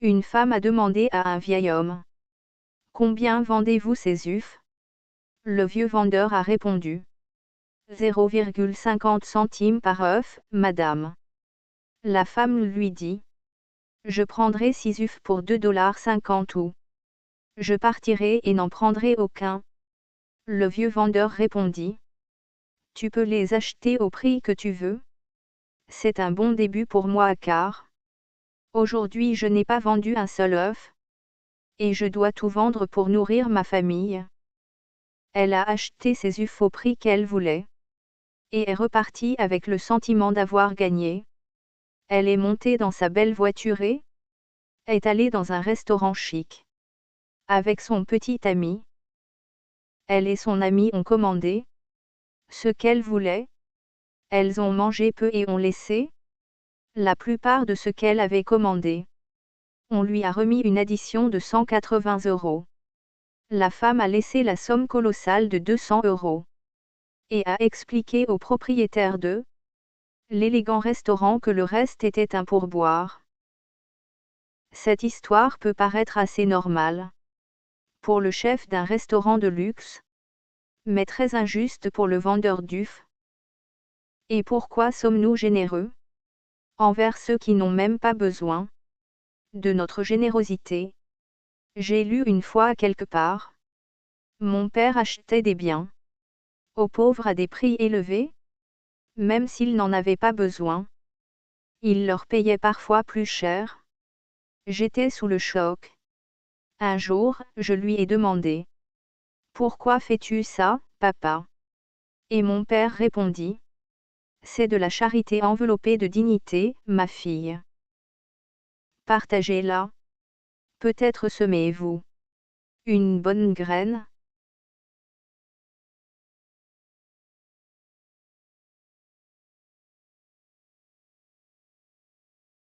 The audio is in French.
Une femme a demandé à un vieil homme: Combien vendez-vous ces ufs? Le vieux vendeur a répondu: 0,50 centimes par œuf, madame. La femme lui dit: Je prendrai 6 ufs pour 2,50 $ ou je partirai et n'en prendrai aucun. Le vieux vendeur répondit: Tu peux les acheter au prix que tu veux. C'est un bon début pour moi car aujourd'hui je n'ai pas vendu un seul œuf, et je dois tout vendre pour nourrir ma famille. Elle a acheté ses ufs au prix qu'elle voulait, et est repartie avec le sentiment d'avoir gagné. Elle est montée dans sa belle voiture et est allée dans un restaurant chic. Avec son petit ami, elle et son ami ont commandé ce qu'elle voulait. Elles ont mangé peu et ont laissé la plupart de ce qu'elle avait commandé. On lui a remis une addition de 180 €. La femme a laissé la somme colossale de 200 € et a expliqué au propriétaire de l'élégant restaurant que le reste était un pourboire. Cette histoire peut paraître assez normale pour le chef d'un restaurant de luxe, mais très injuste pour le vendeur d'ufs. Et pourquoi sommes-nous généreux envers ceux qui n'ont même pas besoin de notre générosité? J'ai lu une fois quelque part: Mon père achetait des biens aux pauvres à des prix élevés, même s'ils n'en avaient pas besoin. Il leur payait parfois plus cher. J'étais sous le choc. Un jour, je lui ai demandé: Pourquoi fais-tu ça, papa? Et mon père répondit: C'est de la charité enveloppée de dignité, ma fille. Partagez-la. Peut-être semez-vous une bonne graine.